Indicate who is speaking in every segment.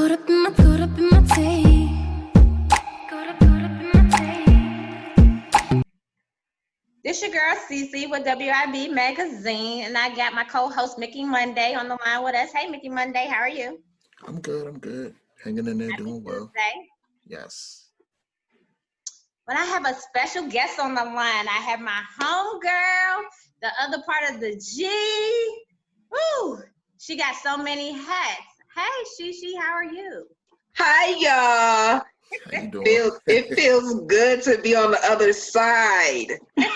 Speaker 1: caught up in my tea.
Speaker 2: This your girl Cece with WIB Magazine, and I got my co-host Mickey Monday on the line with us. Hey, Mickey Monday, how are you?
Speaker 3: I'm good. Hanging in there,
Speaker 2: Happy
Speaker 3: doing well.
Speaker 2: Tuesday.
Speaker 3: Yes.
Speaker 2: But I have a special guest on the line. I have my homegirl, the other part of the G. Woo! She got so many hats. Hey, Shishi, how are you?
Speaker 4: Hi, y'all.
Speaker 3: How you doing?
Speaker 4: It feels good to be on the other side.
Speaker 3: Yeah.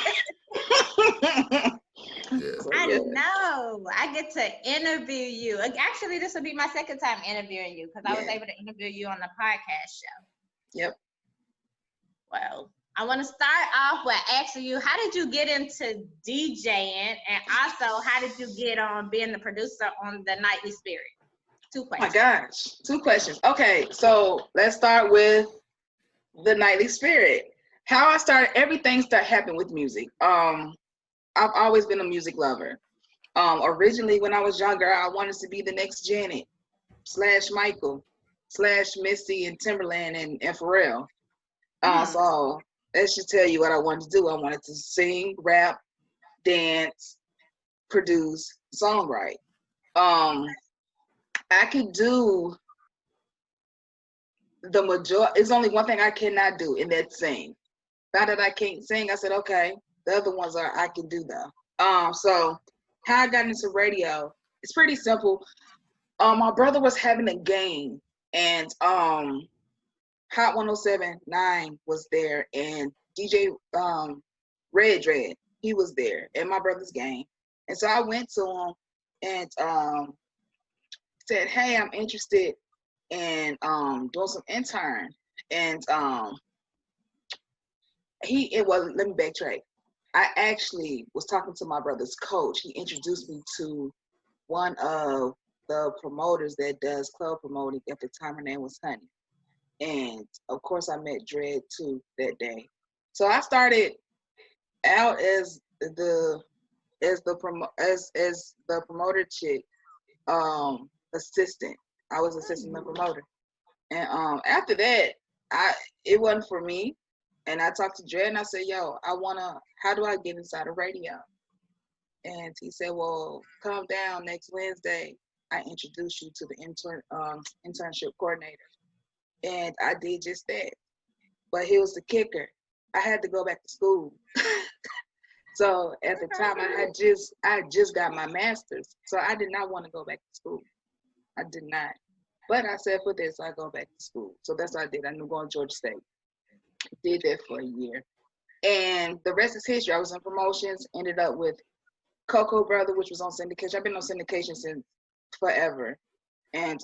Speaker 2: I know. I get to interview you. Actually, this will be my second time interviewing you because I was able to interview you on the podcast show.
Speaker 4: Yep.
Speaker 2: Well, I want to start off with asking you, how did you get into DJing? And also, how did you get on being the producer on the Nightly Spirit? Two
Speaker 4: Oh my
Speaker 2: questions.
Speaker 4: gosh. 2 questions. Okay, so let's start with the Nightly Spirit. How I started, everything started happening with music. I've always been a music lover. Originally, when I was younger, I wanted to be the next Janet / Michael / Missy and Timberland and Pharrell. So that should tell you what I wanted to do. I wanted to sing, rap, dance, produce, songwrite. I could do the majority. It's only one thing I cannot do, and that's sing. Not that I can't sing. I said, okay, the other ones are I can do though. So how I got into radio, it's pretty simple. My brother was having a game, and Hot 107.9 was there, and DJ Red Dread, he was there at my brother's game. And so I went to him and said, hey, I'm interested in doing some intern. And let me backtrack. I actually was talking to my brother's coach. He introduced me to one of the promoters that does club promoting. At the time, her name was Honey. And of course, I met Dread too that day. So I started out as the promoter chick, assistant. I was assisting the promoter, and after that, it wasn't for me. And I talked to Dread and I said, "Yo, how do I get inside of radio?" And he said, "Well, come down next Wednesday. I introduce you to the internship coordinator." And I did just that. But here was the kicker. I had to go back to school. So at the time I just got my master's. So I did not want to go back to school. I did not. But I said for this, I go back to school. So that's what I did. I knew going to Georgia State. Did that for a year. And the rest is history. I was in promotions, ended up with Coco Brother, which was on syndication. I've been on syndication since forever. And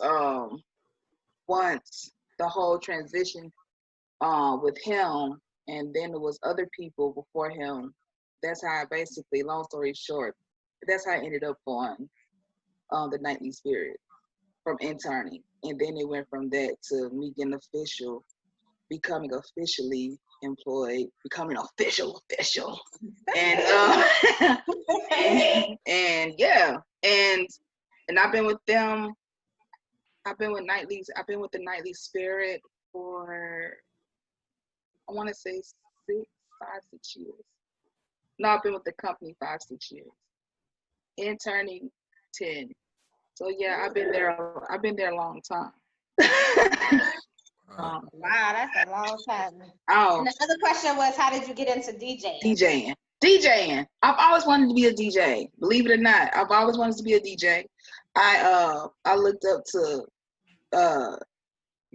Speaker 4: once the whole transition with him, and then there was other people before him. That's how I basically, long story short, that's how I ended up on the Nightly Spirit from interning. And then it went from that to me getting becoming officially employed, becoming official. And and yeah, and I've been with them. I've been with the Nightly Spirit for, I want to say 6 years. No, I've been with the company 5-6 years. Interning 10. So yeah, I've been there a long time.
Speaker 2: Wow, that's a long time.
Speaker 4: Oh,
Speaker 2: And the other question was, how did you get into DJing?
Speaker 4: DJing. I've always wanted to be a DJ. Believe it or not, I've always wanted to be a DJ. I looked up to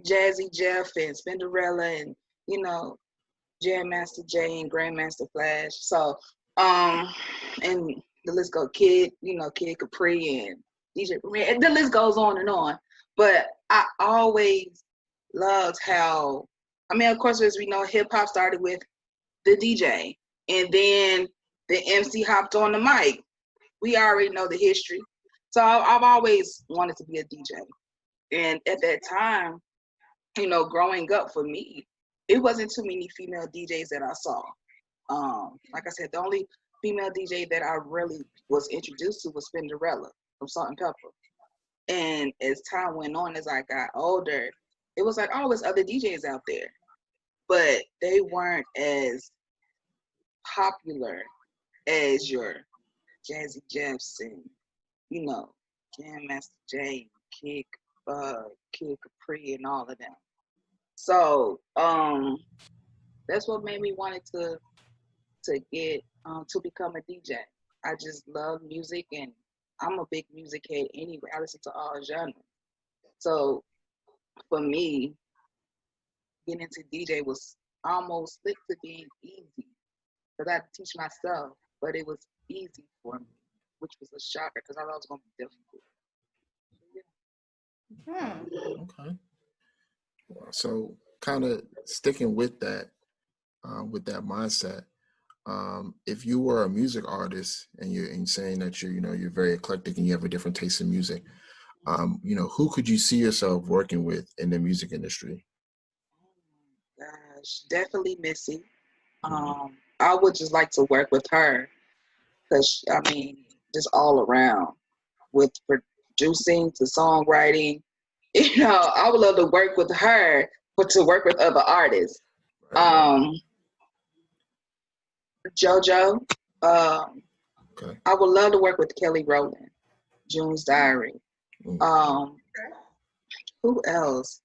Speaker 4: Jazzy Jeff and Spinderella and Jam Master Jay and Grandmaster Flash. So and the list goes, Kid Capri and DJ Premier. And the list goes on and on. But I always loved how, of course, as we know, hip hop started with the DJ, and then the MC hopped on the mic. We already know the history. So I've always wanted to be a DJ. And at that time, growing up for me, it wasn't too many female DJs that I saw. Like I said, the only female DJ that I really was introduced to was Spinderella from Salt and Pepper. And as time went on, as I got older, it was like, oh, there's other DJs out there, but they weren't as popular as your Jazzy Jefferson, you know, Jam Master Jay, Kid Capri, and all of them. So that's what made me wanted to get to become a DJ. I just love music, and I'm a big music head anyway. I listen to all genres. So for me, getting into DJ was almost slick to being easy because I had to teach myself, but it was easy for me, which was a shocker because I thought it was going to be difficult.
Speaker 3: Okay. So kind of sticking with that mindset. If you were a music artist and you're saying that you're very eclectic and you have a different taste in music, who could you see yourself working with in the music industry?
Speaker 4: Gosh, definitely Missy. I would just like to work with her because just all around with producing to songwriting. I would love to work with her, but to work with other artists. JoJo.
Speaker 3: Okay.
Speaker 4: I would love to work with Kelly Rowland, June's Diary. Who else?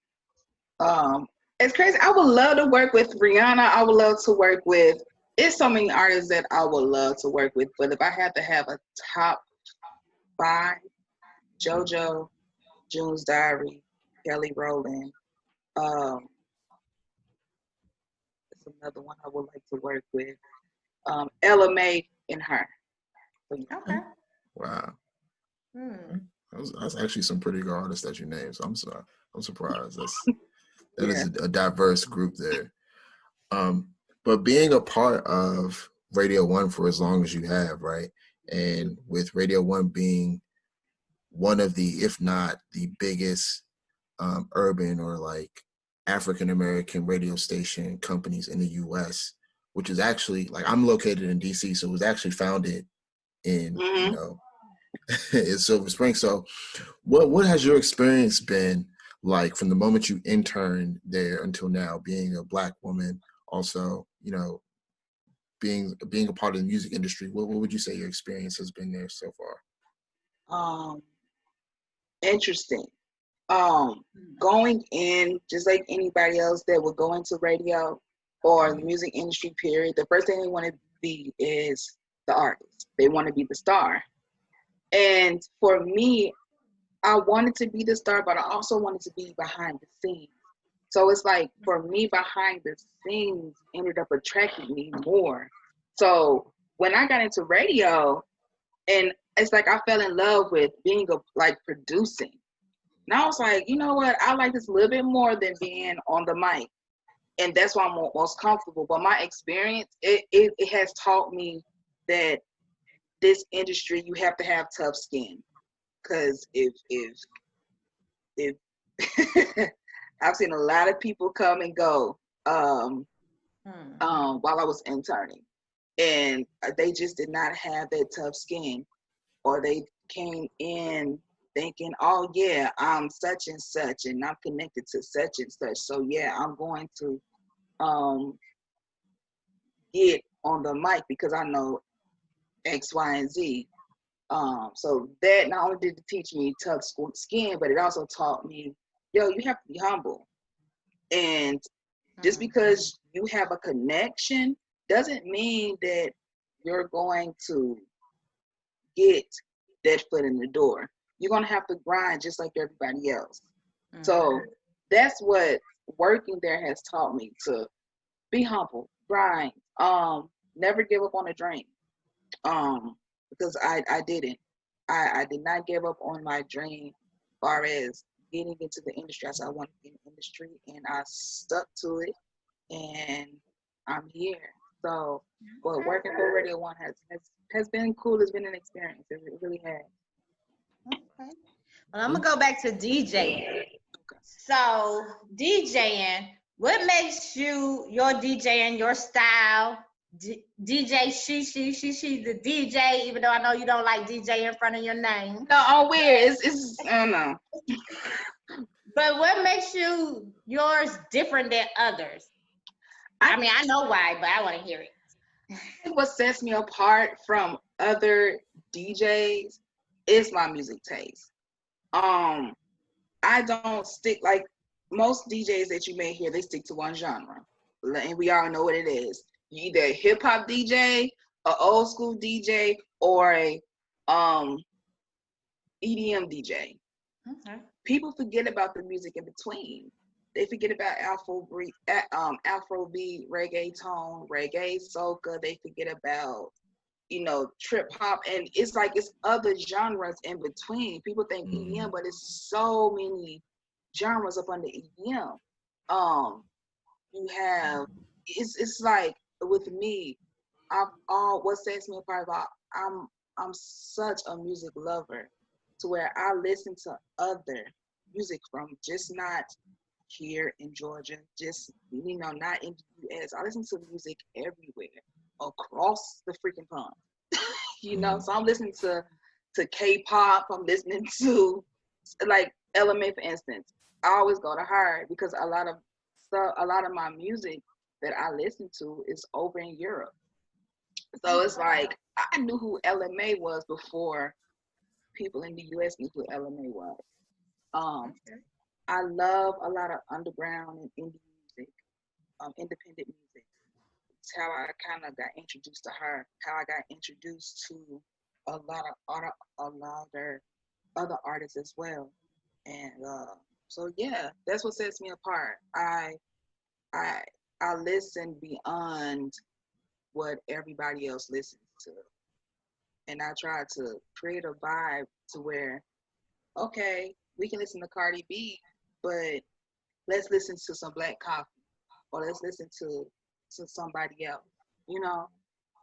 Speaker 4: It's crazy. I would love to work with Rihanna. I would love to work with. It's so many artists that I would love to work with. But if I had to have a top 5, JoJo, June's Diary, Kelly Rowland. It's another one I would like to work with. Ella May and her.
Speaker 2: Okay.
Speaker 3: Wow. That's actually some pretty good artists that you named. So I'm surprised. That is a diverse group there. But being a part of Radio 1 for as long as you have, right? And with Radio 1 being one of the, if not the biggest urban or like African American radio station companies in the US, which is actually like I'm located in DC, so it was actually founded in in Silver Spring. So what has your experience been like from the moment you interned there until now, being a Black woman, also, being a part of the music industry? What would you say your experience has been there so far?
Speaker 4: Interesting. Going in just like anybody else that would go into radio or the music industry period, the first thing they want to be is the artist. They want to be the star. And for me, I wanted to be the star, but I also wanted to be behind the scenes. So it's like, for me, behind the scenes ended up attracting me more. So when I got into radio, and it's like I fell in love with being producing. And I was like, you know what? I like this a little bit more than being on the mic. And that's why I'm most comfortable. But my experience, it has taught me that this industry, you have to have tough skin. Because if I've seen a lot of people come and go while I was interning. And they just did not have that tough skin. Or they came in thinking, oh yeah, I'm such and such and I'm connected to such and such. So yeah, I'm going to get on the mic because I know X, Y, and Z. So that not only did it teach me tough skin, but it also taught me, you have to be humble. And just because you have a connection doesn't mean that you're going to get that foot in the door. You're going to have to grind just like everybody else. So that's what working there has taught me, to be humble, grind, never give up on a dream. Because I didn't. I did not give up on my dream as far as getting into the industry. I said I wanted to get in the industry, and I stuck to it, and I'm here. So, but working for Radio 1 has been cool. It's been an experience. It really has.
Speaker 2: Okay. Well, I'm going to go back to DJing. So, DJing, what makes your DJing, your style, DJ she the DJ, even though I know you don't like DJ in front of your name.
Speaker 4: No, I'm weird. It's I don't know.
Speaker 2: But what makes yours different than others? I mean, I know why, but I want to hear it.
Speaker 4: What sets me apart from other DJs is my music taste. I don't stick like most DJs that you may hear. They stick to one genre, and we all know what it is. You either a hip hop DJ, a old school DJ, or a EDM DJ.
Speaker 2: Okay.
Speaker 4: People forget about the music in between. They forget about Afrobeat, reggaeton, reggae, soca. They forget about, trip hop, and it's like it's other genres in between. People think EDM, but it's so many genres up under EDM. You have it's like with me, what sets me apart about I'm such a music lover to where I listen to other music from just not here in Georgia, just not in the US. I listen to music everywhere across the freaking pond. So I'm listening to K-pop. I'm listening to like Element, for instance. I always go to her because a lot of my music that I listen to is over in Europe. So it's like I knew who LMA was before people in the US knew who LMA was. I love a lot of underground and indie music, independent music. It's how I kind of got introduced to her, how I got introduced to a lot of other artists as well. And so yeah, that's what sets me apart. I listen beyond what everybody else listens to. And I try to create a vibe to where, okay, we can listen to Cardi B, but let's listen to some Black Coffee, or let's listen to somebody else,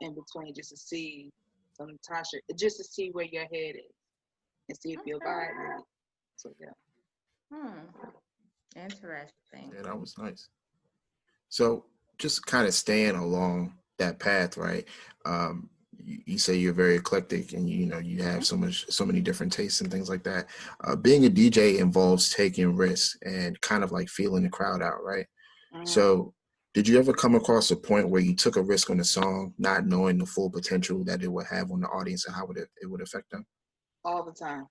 Speaker 4: in between, just to see some Tasha, just to see where your head is and see if you'll vibe with it. So yeah.
Speaker 2: Interesting.
Speaker 3: Yeah, that was nice. So just kind of staying along that path, right? You say you're very eclectic, and you have so many different tastes and things like that. Being a DJ involves taking risks and kind of like feeling the crowd out, right? Mm-hmm. So did you ever come across a point where you took a risk on a song, not knowing the full potential that it would have on the audience and how it would affect them?
Speaker 4: All the time.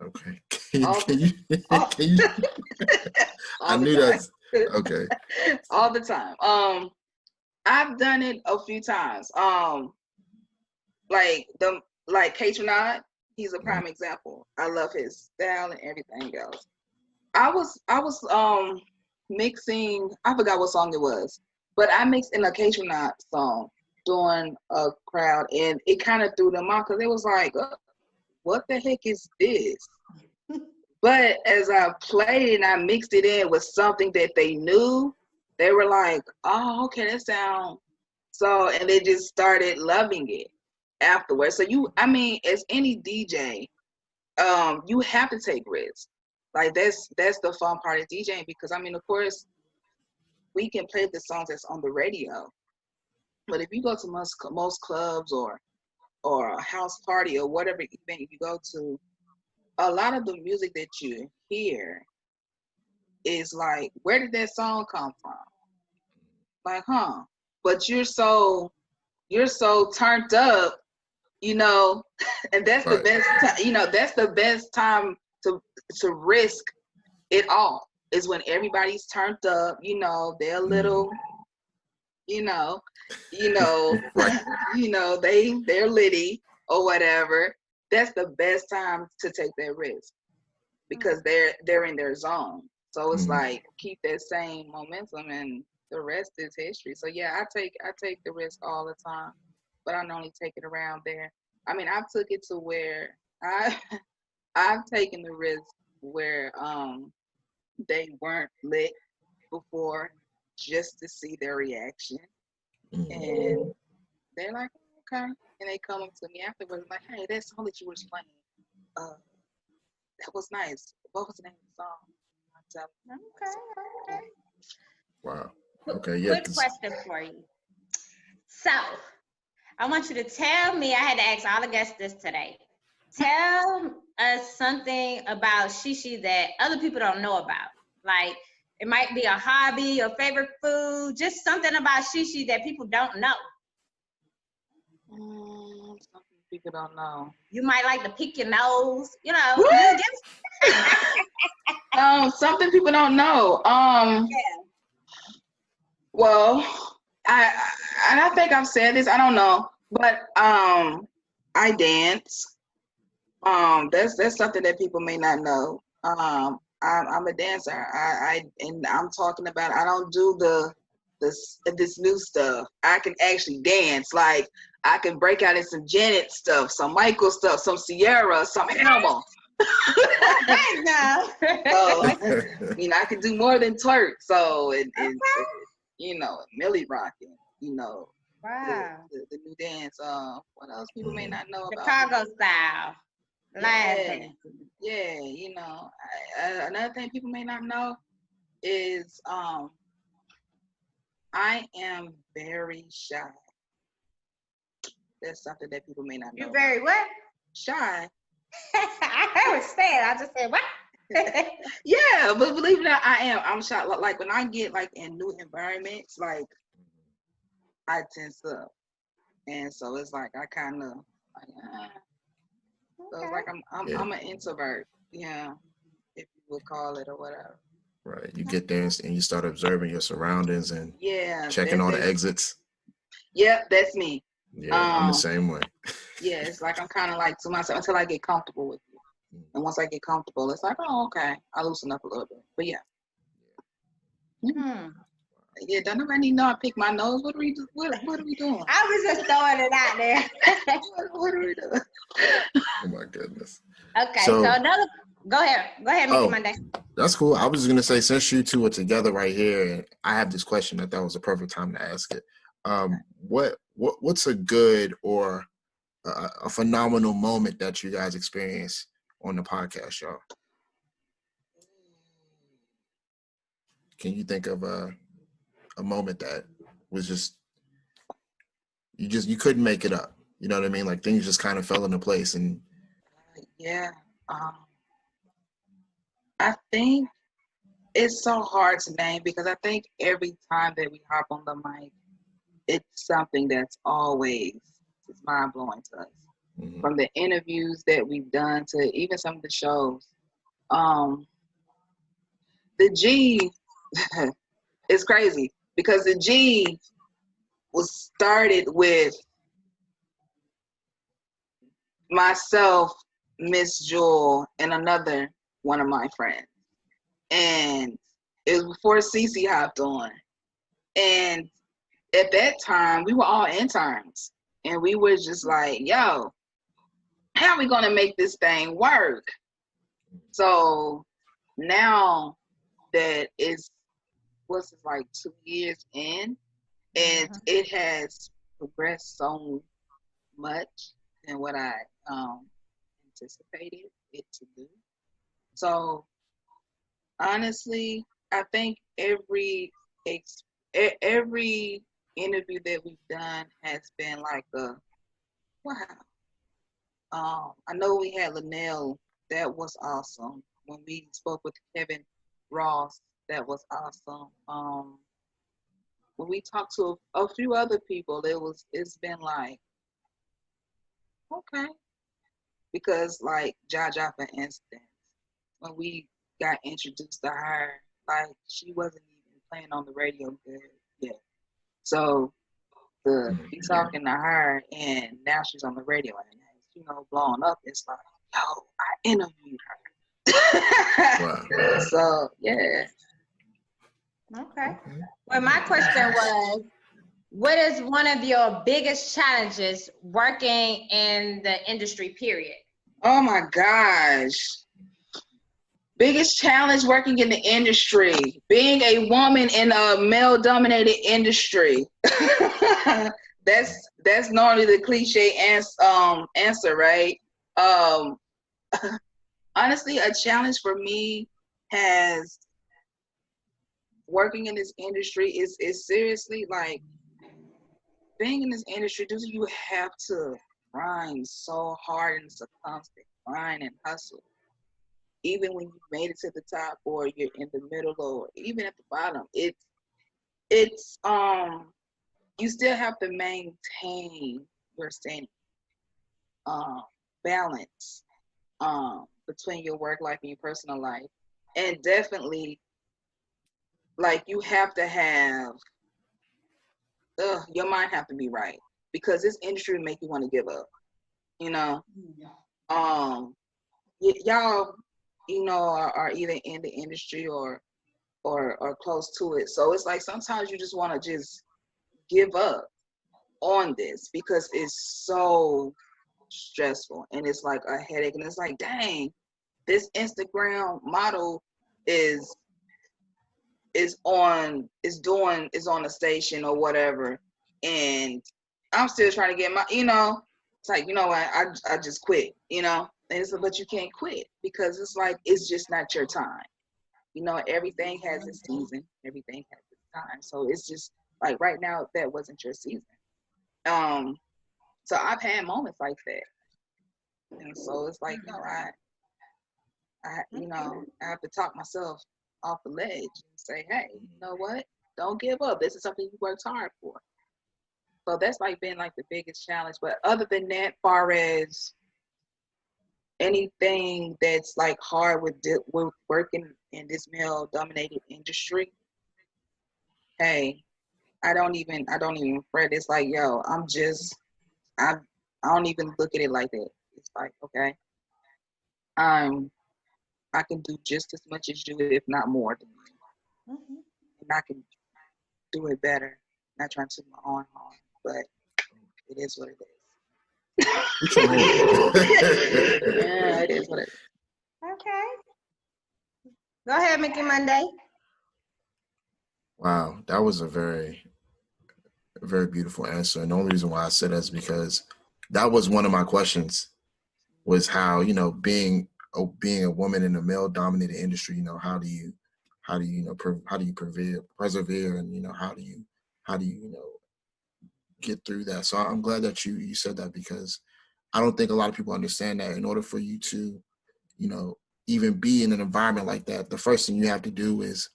Speaker 3: Okay. Can you? I knew that's okay.
Speaker 4: All the time. I've done it a few times. Like K-Tronod, he's a prime example. I love his style and everything else. I was mixing, I forgot what song it was, but I mixed in a K-Tronod song during a crowd, and it kind of threw them off because it was like, what the heck is this? But as I played and I mixed it in with something that they knew, they were like, oh, okay, that sounds so, and they just started loving it afterwards. So as any DJ, you have to take risks. Like that's the fun part of DJing, because of course, we can play the songs that's on the radio, but if you go to most clubs or a house party or whatever event you go to, a lot of the music that you hear is like, where did that song come from? Like, but you're so turned up, and that's the best time, that's the best time to risk it all, is when everybody's turned up, they're a little,
Speaker 3: right.
Speaker 4: they're litty or whatever. That's the best time to take that risk, because they're in their zone. So it's like, keep that same momentum, and the rest is history. So yeah, I take the risk all the time, but I normally take it around there. I took it to where I've taken the risk where they weren't lit before, just to see their reaction, and they're like, okay, and they come up to me afterwards like, hey, that song that you were playing, that was nice. What was the name of the song?
Speaker 2: Okay.
Speaker 3: Wow. Okay. Yeah.
Speaker 2: Quick question for you. So I want you to tell me, I had to ask all the guests this today. Tell us something about Shishi that other people don't know about. Like, it might be a hobby, your favorite food, just something about Shishi that people don't know.
Speaker 4: Something people don't know.
Speaker 2: You might like to pick your nose, you know.
Speaker 4: What? Something people don't know. Well, I think I've said this. I don't know, but I dance. That's something that people may not know. I'm a dancer. And I'm talking about. I don't do this new stuff. I can actually dance. Like I can break out in some Janet stuff, some Michael stuff, some Sierra, some Animal.
Speaker 2: No.
Speaker 4: So, I can do more than twerk. So Millie rocking,
Speaker 2: Wow.
Speaker 4: the new dance. What else people may not know about?
Speaker 2: Chicago style. Line
Speaker 4: Yeah, another thing people may not know is I am very shy. That's something that people may not know.
Speaker 2: You're very what?
Speaker 4: Shy.
Speaker 2: I heard what you said. I just said what?
Speaker 4: Yeah, but believe it or not, I am. I'm shy. Like when I get like in new environments, like I tense up, and so it's like I kind of So it's like I'm an introvert, yeah, if you would call it or whatever.
Speaker 3: Right. You get there and you start observing your surroundings and
Speaker 4: yeah,
Speaker 3: checking all the exits.
Speaker 4: Yeah, that's me.
Speaker 3: Yeah, I'm the same way.
Speaker 4: Yeah, it's like I'm kind of like to myself until I get comfortable with it. And once I get comfortable, it's like, oh, okay, I loosen up a little bit. But yeah. Yeah, don't nobody know I pick my nose. What are we doing? What are we doing?
Speaker 2: I was just throwing it out there.
Speaker 4: What are we doing?
Speaker 3: Oh my goodness.
Speaker 2: Okay, so another. Go ahead, Mickey Monday.
Speaker 3: That's cool. I was just gonna say, since you two are together right here, and I have this question, I thought was a perfect time to ask it. What's a good or a phenomenal moment that you guys experience on the podcast show? Can you think of a moment that was just you couldn't make it up? You know what I mean? Like things just kind of fell into place. And
Speaker 4: yeah, I think it's so hard to name because I think every time that we hop on the mic, it's something that's always mind blowing to us. Mm-hmm. From the interviews that we've done to even some of the shows. The G is crazy because the G was started with myself, Miss Jewel, and another one of my friends. And it was before Cece hopped on. And at that time, we were all interns. And we were just like, yo, how are we going to make this thing work? So now that it's, like 2 years in, and it has progressed so much than what I anticipated it to do. So honestly, I think every interview that we've done has been like a wow. I know we had Linnell, that was awesome. When we spoke with Kevin Ross, that was awesome. When we talked to a few other people, it's been like, okay. Because like Jaja, for instance, when we got introduced to her, like she wasn't even playing on the radio good yet. So be talking to her and now she's on the radio and blowing up, it's like, yo, I interviewed her. Wow. So yeah.
Speaker 2: Okay. Well, my question was, what is one of your biggest challenges working in the industry, period?
Speaker 4: Oh my gosh. Biggest challenge working in the industry, being a woman in a male-dominated industry. That's normally the cliche answer, right? Honestly, a challenge for me has working in this industry is seriously like being in this industry, you have to grind so hard, and it's a constant grind and hustle. Even when you made it to the top, or you're in the middle, or even at the bottom, it's you still have to maintain your sanity, balance between your work life and your personal life, and definitely, like, you have to have your mind have to be right, because this industry will make you want to give up. You know, y'all, are either in the industry or close to it. So it's like sometimes you just want to just give up on this because it's so stressful and it's like a headache, and it's like, dang, this Instagram model is on a station or whatever, and I'm still trying to get my, it's like, what, I just quit, and it's like, but you can't quit because it's like, it's just not your time. Everything has its season, everything has its time. So it's just like right now, that wasn't your season. So I've had moments like that. And so it's like, I have to talk myself off the ledge and say, hey, you know what? Don't give up. This is something you worked hard for. So that's like been like the biggest challenge. But other than that, far as anything that's like hard with working in this male-dominated industry, hey, I don't even fret. It's like, yo, I don't even look at it like that. It's like, okay, I can do just as much as you, if not more than you. Mm-hmm. And I can do it better. Not trying to toot my own horn, but it is what it is. Yeah, it is what it is.
Speaker 2: Okay. Go ahead, Mickey Monday.
Speaker 3: Wow, that was a very, very beautiful answer. And the only reason why I said that is because that was one of my questions, was how, being a woman in a male-dominated industry, how do you persevere, and how do you get through that. So I'm glad that you said that, because I don't think a lot of people understand that in order for you to, even be in an environment like that, the first thing you have to do is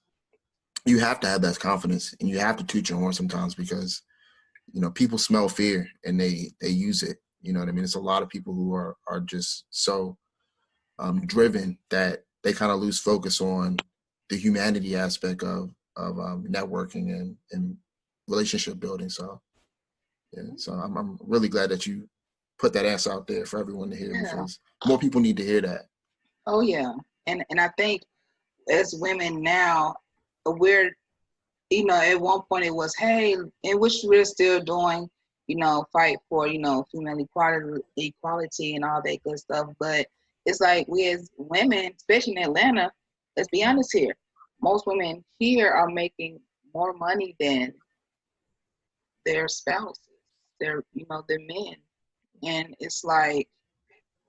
Speaker 3: you have to have that confidence, and you have to toot your horn sometimes, because, people smell fear and they use it. You know what I mean? It's a lot of people who are just so driven that they kind of lose focus on the humanity aspect of networking and relationship building. So, yeah. So I'm really glad that you put that answer out there for everyone to hear, because more people need to hear that.
Speaker 4: Oh yeah, and I think as women now, we're, at one point it was, hey, in which we're still doing, fight for, female equality and all that good stuff. But it's like, we as women, especially in Atlanta, let's be honest here, most women here are making more money than their spouses, their men. And it's like,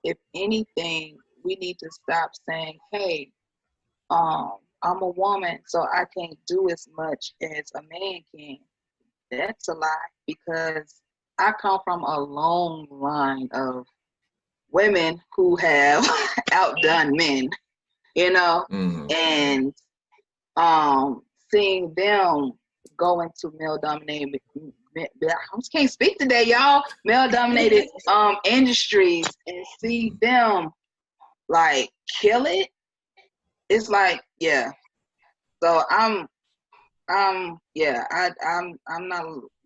Speaker 4: if anything, we need to stop saying, hey, I'm a woman, so I can't do as much as a man can. That's a lie, because I come from a long line of women who have outdone men, and seeing them go into male-dominated, I just can't speak today, y'all, male-dominated industries, and see them like kill it. It's like, yeah. So I'm not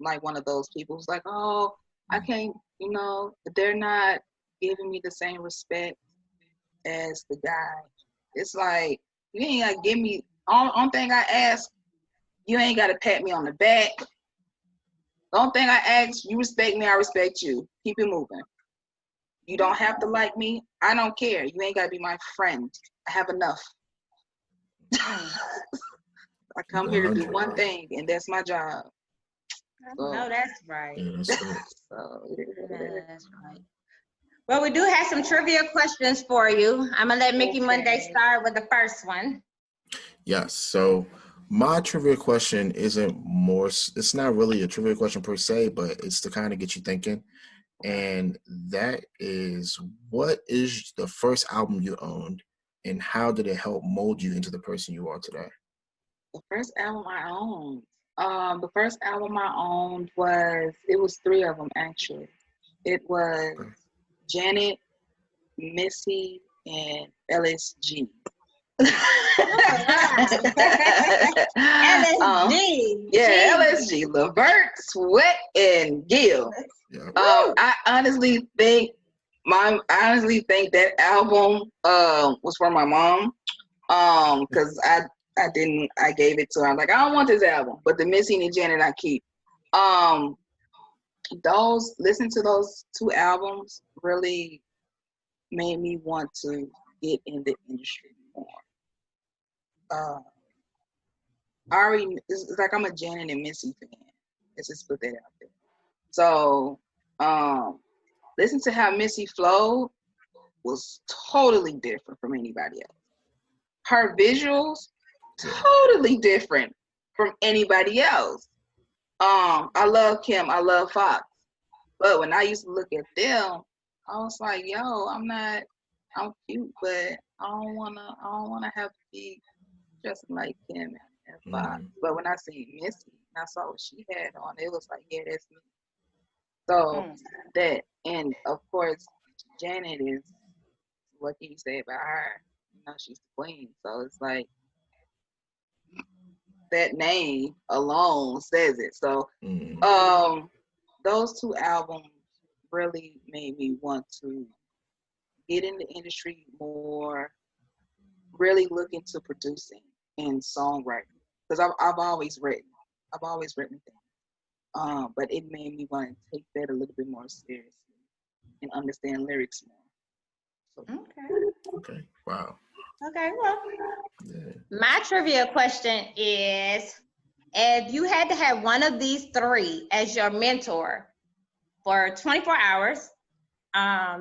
Speaker 4: like one of those people who's like, oh, I can't, they're not giving me the same respect as the guy. It's like, you ain't gotta give me, only thing I ask, you ain't gotta pat me on the back. The only thing I ask, you respect me, I respect you. Keep it moving. You don't have to like me. I don't care. You ain't gotta be my friend. I have enough. I come here to do one thing, and that's my job.
Speaker 2: So, no, that's right.
Speaker 3: Yeah, that's right.
Speaker 2: That's right. Well, we do have some trivia questions for you. I'm gonna let Mickey Monday start with the first one.
Speaker 3: Yes. So My trivia question isn't more, it's not really a trivia question per se, but it's to kind of get you thinking. And that is, what is the first album you owned and how did it help mold you into the person you are today?
Speaker 4: The first album I owned. The first album I owned was three of them actually. It was
Speaker 3: Okay.
Speaker 4: Janet, Missy, and LSG.
Speaker 2: LSG.
Speaker 4: Yeah, LSG, Levert, Sweat, and Gill.
Speaker 3: Yeah.
Speaker 4: I honestly think that album was for my mom. Because I gave it to her. I'm like, I don't want this album, but the Missy and Janet I keep. Listen to those two albums really made me want to get in the industry more. It's like I'm a Janet and Missy fan. Let's just put that out there. So, listen to how Missy flowed was totally different from anybody else. Her visuals, totally different from anybody else. I love Kim, I love Fox. But when I used to look at them, I was like, yo, I'm cute, but I don't wanna have to be just like Kim and Fox. But when I see Missy and I saw what she had on, it was like, yeah, that's me. So that, and of course, Janet is, what can you say about her? You know, she's the queen. So it's like, that name alone says it. So, those two albums really made me want to get in the industry more, really look into producing and songwriting. Because I've always written things. But it made me want to take that a little bit more seriously and understand lyrics more. So,
Speaker 3: Okay. Wow.
Speaker 2: Okay, well,
Speaker 3: Yeah.
Speaker 2: my trivia question is, if you had to have one of these three as your mentor for 24 hours,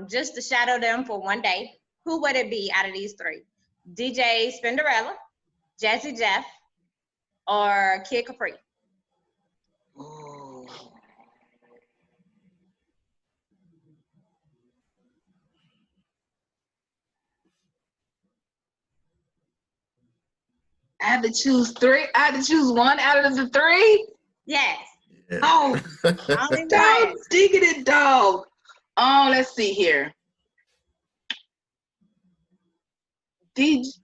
Speaker 2: just to shadow them for one day, who would it be out of these three? DJ Spinderella, Jazzy Jeff, or Kid Capri?
Speaker 4: oh. I have to choose three. I have to choose one out of the three.
Speaker 2: Yes.
Speaker 3: Yeah.
Speaker 4: Oh,
Speaker 2: Only
Speaker 4: dog,
Speaker 2: one.
Speaker 4: diggity dog. Let's see here.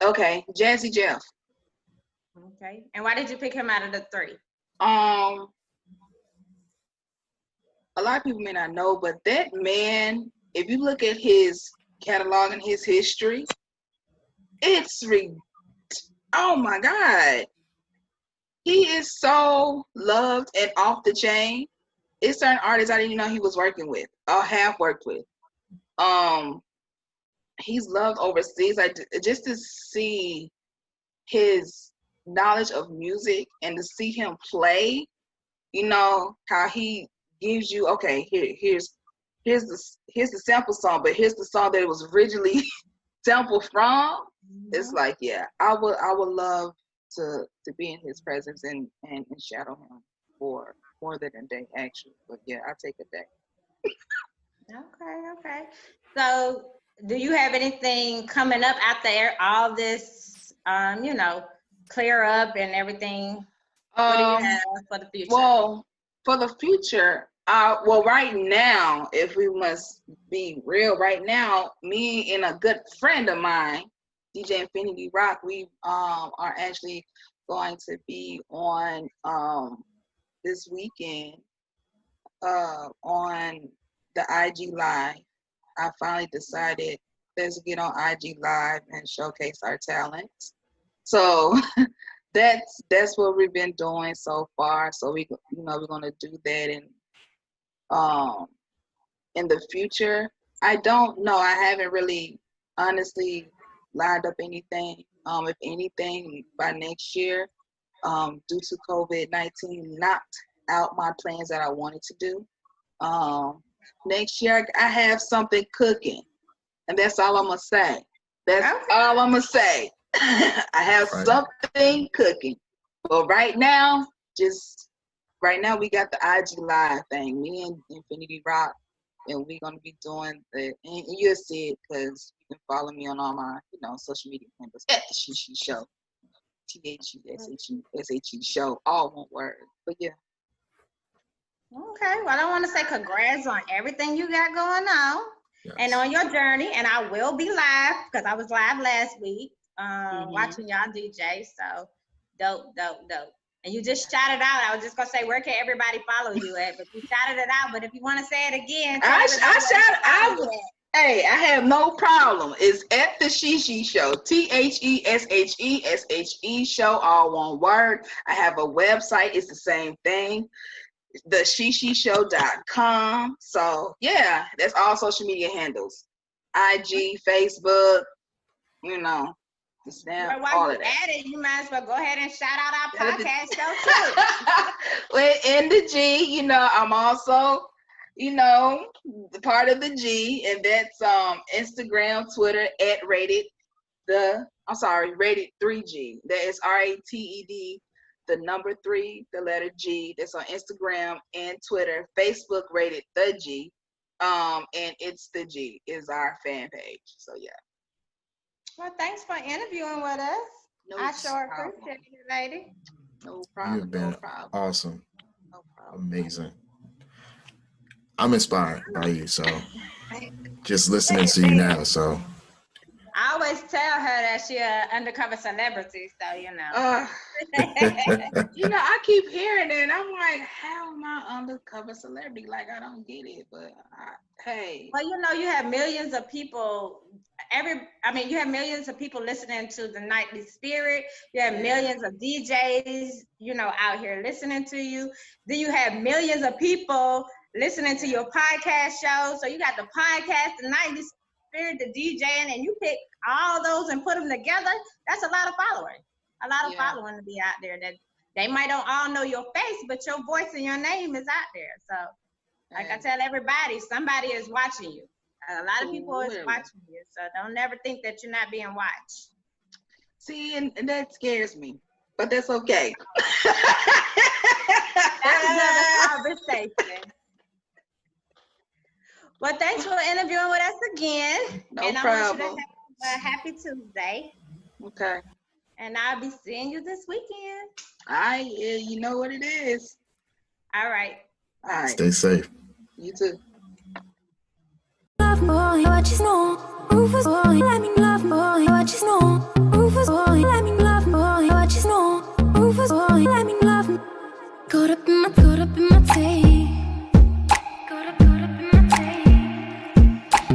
Speaker 4: Okay, Jazzy Jeff.
Speaker 2: Okay. And why did you pick him out of the three?
Speaker 4: A lot of people may not know, but that man, if you look at his catalog and his history, oh my God. He is so loved and off the chain. It's certain artists I didn't even know he was working with or have worked with. He's loved overseas. Just to see his knowledge of music and to see him play, you know, how he gives you, okay, here's the sample song, but here's the song that it was originally sampled from. It's like, yeah, I would love to be in his presence and shadow him for more than a day actually. But yeah, I take a day.
Speaker 2: Okay. So do you have anything coming up after all this, clear up and everything? What do you have for the future?
Speaker 4: Well, for the future, right now, if we must be real, right now, me and a good friend of mine, DJ Infinity Rock, we are actually going to be on this weekend on the IG Live. I finally decided let's get on IG Live and showcase our talents. So that's what we've been doing so far. So we're gonna do that, and in the future, I don't know. I haven't really honestly lined up anything. If anything, by next year, due to COVID-19, knocked out my plans that I wanted to do. Next year, I have something cooking, and that's all I'm gonna say. That's all I'm gonna say. I have something cooking. But right now we got the IG live thing. Me and Infinity Rock, and we're gonna be doing and you'll see it because you can follow me on all my social media handles at the She Show. THESHE Show, all one word. But yeah.
Speaker 2: Okay, well, I want to say congrats on everything you got going on and on your journey. And I will be live because I was live last week watching y'all DJ. So dope. And you just shouted out. I was just going to say, where can everybody follow you at? But you shouted it out. But if you want to say it again.
Speaker 4: Hey, I have no problem. It's at the She Show. THESHE Show, all one word. I have a website. It's the same thing. thesheshow.com. So yeah, that's all social media handles. IG, Facebook, the Snap, all of that.
Speaker 2: You might as well go ahead and shout out our podcast show too.
Speaker 4: Well, in the G, I'm also, the part of the G, and that's Instagram, Twitter at rated 3G. That is RATED, the number 3, the letter G. That's on Instagram and Twitter. Facebook rated the G. And it's the G is our fan page. So yeah.
Speaker 2: Well, thanks for interviewing with us. I sure appreciate it, lady.
Speaker 4: No problem.
Speaker 3: You've been awesome.
Speaker 4: No problem.
Speaker 3: Amazing. I'm inspired by you, so just listening to you now, so.
Speaker 2: I always tell her that she an undercover celebrity, so
Speaker 4: I keep hearing it, and I'm like, how am I undercover celebrity? Like, I don't get it, but hey.
Speaker 2: Well, you have millions of people. You have millions of people listening to the Nightly Spirit. You have millions of DJs, out here listening to you. Then you have millions of people listening to your podcast show. So you got the podcast, the Nightly Spirit, the DJing, and you pick all those and put them together. That's a lot of following. A lot of following to be out there. That they might don't all know your face, but your voice and your name is out there. So, like I tell everybody, somebody is watching you. A lot of people is watching you. So don't never think that you're not being watched.
Speaker 4: See, and that scares me, but that's okay.
Speaker 2: That's another conversation. Well, thanks for interviewing with us again.
Speaker 4: No
Speaker 2: and
Speaker 4: problem.
Speaker 2: I want you to have a happy Tuesday.
Speaker 4: Okay.
Speaker 2: And I'll be seeing you this weekend.
Speaker 4: You know what it is.
Speaker 2: All right.
Speaker 4: All right.
Speaker 3: Stay safe.
Speaker 4: You too.
Speaker 1: Love boy, what you know? Rufus boy, let me love boy, what you know? Rufus boy, let me love boy, what you know? Rufus boy, let me love. Caught up in my tape.